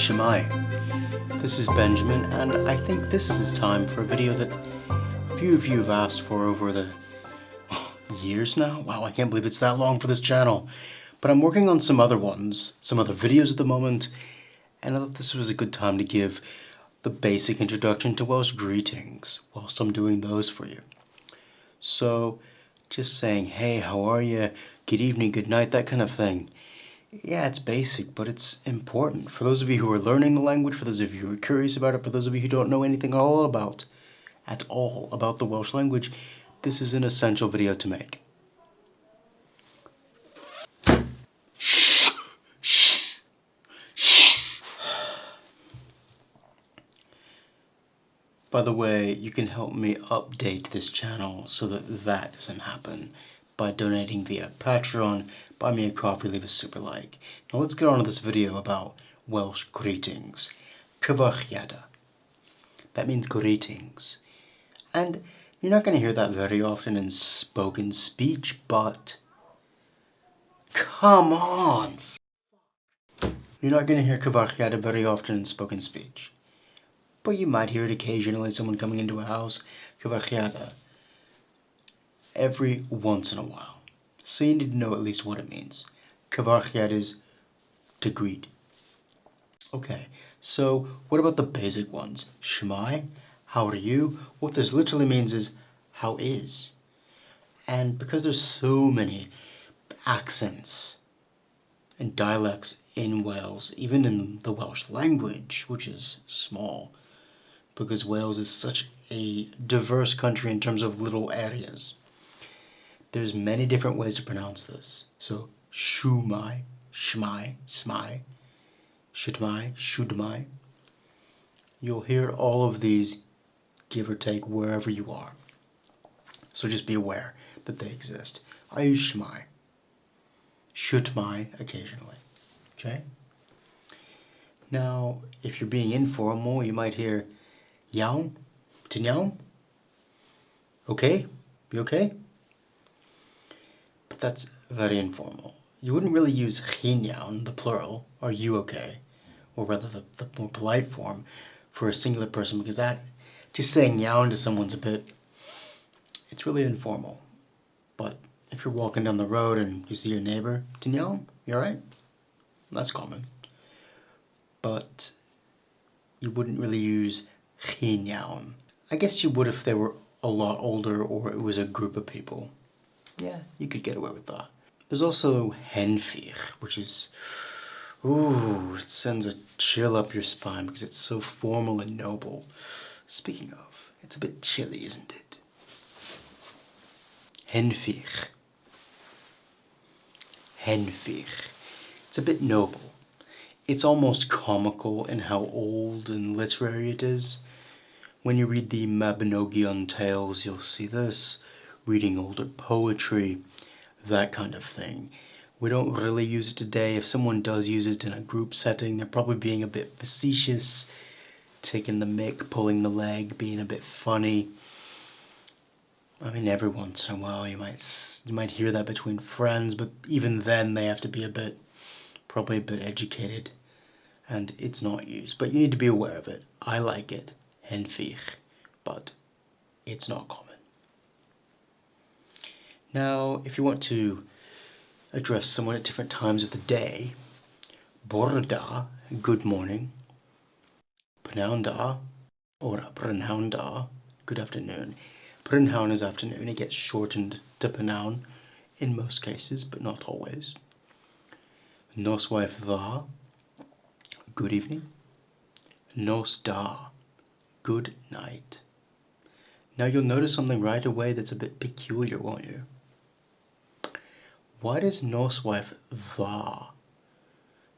Shemai. This is Benjamin, and I think this is time for a video that a few of you have asked for over the years now. Wow, I can't believe it's that long for this channel. But I'm working on some other ones, some other videos at the moment, and I thought this was a good time to give the basic introduction to Welsh greetings whilst I'm doing those for you. So, just saying, hey, how are you? Good evening, good night, that kind of thing. Yeah, it's basic, but it's important. For those of you who are learning the language, for those of you who are curious about it, for those of you who don't know anything at all about the Welsh language, this is an essential video to make. By the way, you can help me update this channel so that doesn't happen by donating via Patreon, buy me a coffee, leave a super like. Now let's get on to this video about Welsh greetings. Cyfarchiadau. That means greetings. And you're not going to hear that very often in spoken speech, but come on! You're not going to hear cyfarchiadau very often in spoken speech. But you might hear it occasionally, someone coming into a house, cyfarchiadau, every once in a while. So you need to know at least what it means. Cyfarchiadau is to greet. Okay, so what about the basic ones? Shemai, how are you? What this literally means is, how is? And because there's so many accents and dialects in Wales, even in the Welsh language, which is small, because Wales is such a diverse country in terms of little areas. There's many different ways to pronounce this. So, shumai, shmai, smai, shudmai, shudmai. You'll hear all of these, give or take, wherever you are. So just be aware that they exist. I use shmai, shudmai occasionally. Okay? Now, if you're being informal, you might hear iawn, ti'n iawn? Okay? You okay? But that's very informal. You wouldn't really use chi'n iawn, the plural, are you okay? Or rather the more polite form for a singular person, because that, just saying iawn to someone's a bit, it's really informal. But if you're walking down the road and you see your neighbor, ti'n iawn? You alright? That's common. But you wouldn't really use chi'n iawn. I guess you would if they were a lot older or it was a group of people. Yeah, you could get away with that. There's also henfich, which is, ooh, it sends a chill up your spine because it's so formal and noble. Speaking of, it's a bit chilly, isn't it? Henfich. Henfich. It's a bit noble. It's almost comical in how old and literary it is. When you read the Mabinogion tales, you'll see this. Reading older poetry, that kind of thing. We don't really use it today. If someone does use it in a group setting, they're probably being a bit facetious, taking the mick, pulling the leg, being a bit funny. I mean, every once in a while you might hear that between friends, but even then they have to be probably a bit educated, and it's not used. But you need to be aware of it. I like it, henfich, but it's not common. Now, if you want to address someone at different times of the day, bore da, good morning, prynawn da, or prynhawn da, good afternoon. Prynhawn is afternoon, it gets shortened to prynawn in most cases, but not always. Noswaith dda, good evening. Nos da, good night. Now you'll notice something right away that's a bit peculiar, won't you? Why does noswaith dda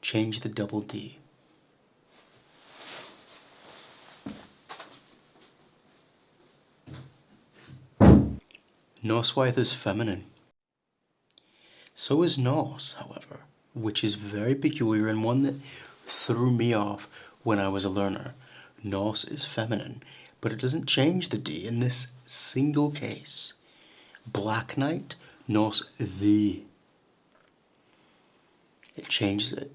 change the double D? Noswaith is feminine. So is nos, however, which is very peculiar and one that threw me off when I was a learner. Nos is feminine, but it doesn't change the D in this single case. Black night, nos the. It changes it.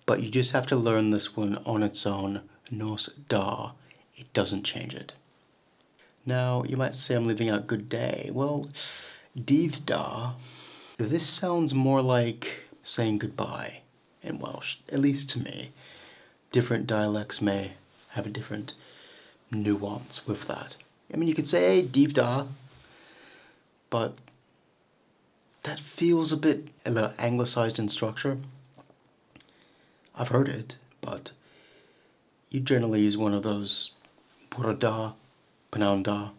But you just have to learn this one on its own. Nos da. It doesn't change it. Now, you might say I'm leaving out good day. Well, dydd da. This sounds more like saying goodbye in Welsh, at least to me. Different dialects may have a different nuance with that. I mean, you could say dydd da, but that feels a bit anglicized in structure. I've heard it, but you generally use one of those bore da, pnawn da,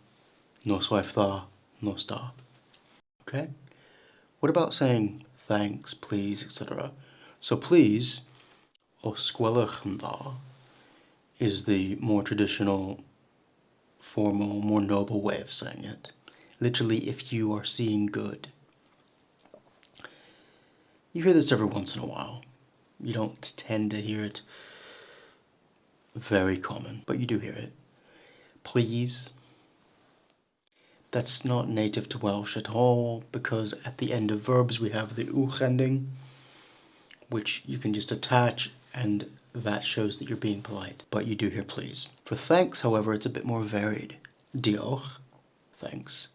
noswaith da, nos da. Okay? What about saying thanks, please, etc.? So please, os gwelwch yn dda, is the more traditional, formal, more noble way of saying it. Literally, if you are seeing good. You hear this every once in a while. You don't tend to hear it very common, but you do hear it. Please. That's not native to Welsh at all, because at the end of verbs we have the uch ending, which you can just attach, and that shows that you're being polite. But you do hear please. For thanks, however, it's a bit more varied. Diolch, thanks.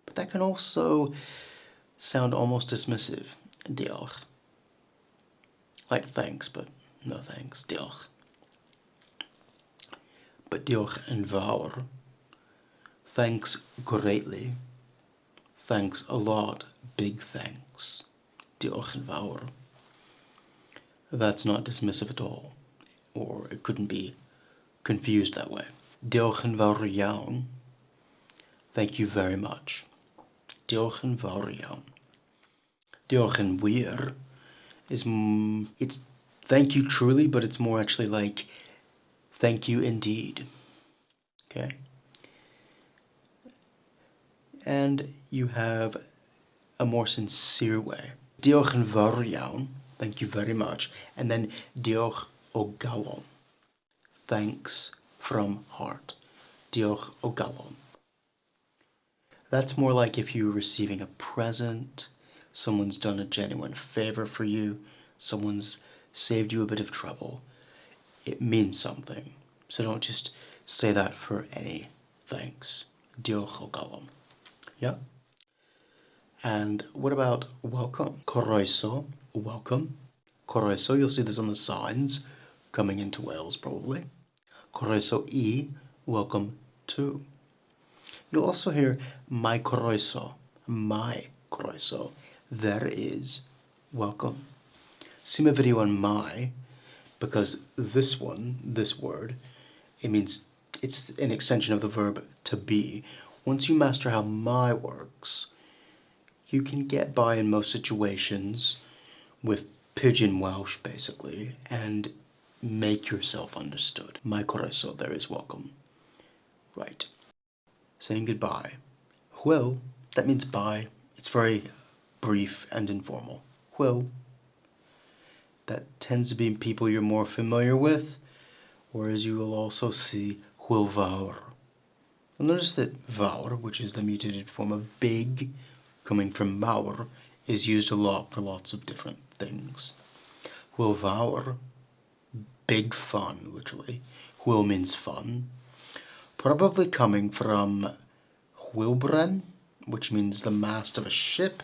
But that can also sound almost dismissive. Diolch. Like thanks, but no thanks. Diolch. But diolch yn fawr. Thanks greatly. Thanks a lot. Big thanks. Diolch yn fawr. That's not dismissive at all, or it couldn't be confused that way. Diolch yn fawr iawn. Thank you very much. Diolch yn fawr iawn. Diolch yn wir is it's thank you truly, but it's more actually like thank you indeed. Okay? And you have a more sincere way. Diolch yn fawr iawn. Thank you very much. And then diolch o galon. Thanks from heart. Diolch o galon. That's more like if you're receiving a present, someone's done a genuine favor for you, someone's saved you a bit of trouble. It means something. So don't just say that for any thanks. Diolch o galon. Yeah? And what about welcome? Croeso, welcome. Croeso, you'll see this on the signs coming into Wales probably. Croeso I, welcome to. You'll also hear my croeso, my croeso. There is welcome. See my video on my, because this word, it means it's an extension of the verb to be. Once you master how my works, you can get by in most situations with pidgin Welsh, basically, and make yourself understood. My croeso, there is welcome. Right. Saying goodbye. Hwyl, that means bye. It's very brief and informal. Hwyl. That tends to be people you're more familiar with, whereas you will also see hwyl fawr. Notice that fawr, which is the mutated form of big, coming from mawr, is used a lot for lots of different things. Hwyl fawr, big fun, literally. Hwyl means fun. Probably coming from hwylbren, which means the mast of a ship,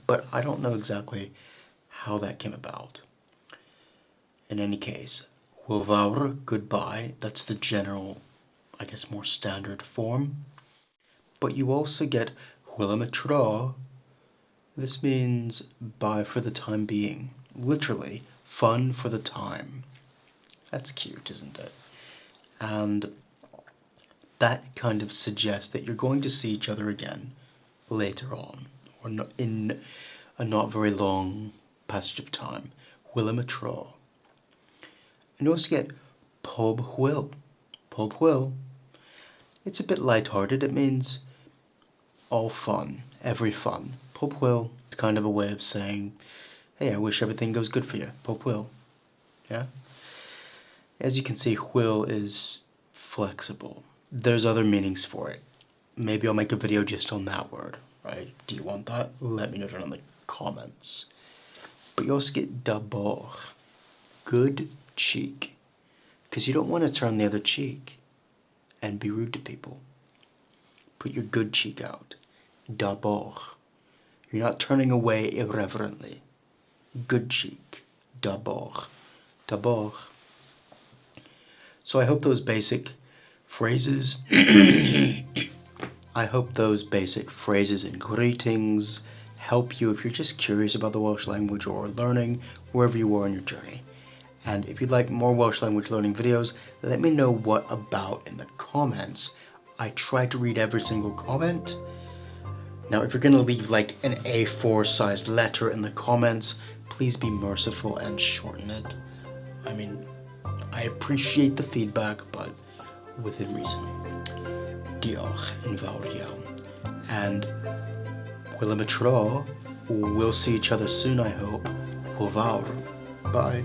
but I don't know exactly how that came about. In any case, hwyl fawr, goodbye, that's the general, I guess, more standard form. But you also get hwyl am y tro. This means bye for the time being. Literally, fun for the time. That's cute, isn't it? And that kind of suggests that you're going to see each other again later on, or in a not very long passage of time. Hwyl am y tro. And you also get pob hwyl. Pob hwyl. It's a bit lighthearted. It means all fun, every fun. Pob hwyl is kind of a way of saying, hey, I wish everything goes good for you. Pob hwyl. Yeah? As you can see, hwyl is flexible. There's other meanings for it. Maybe I'll make a video just on that word, right? Do you want that? Let me know down in the comments. But you also get daboch, good cheek. Because you don't want to turn the other cheek and be rude to people. Put your good cheek out. D'abord. You're not turning away irreverently. Good cheek. D'abord. D'abord. So I hope those basic phrases and greetings help you if you're just curious about the Welsh language or learning wherever you are on your journey. And if you'd like more Welsh language learning videos, let me know what about in the comments. I try to read every single comment. Now, if you're going to leave like an A4 sized letter in the comments, please be merciful and shorten it. I mean, I appreciate the feedback, but within reason. Diolch yn fawr iawn. And we'll see each other soon, I hope. Hwyl fawr. Bye.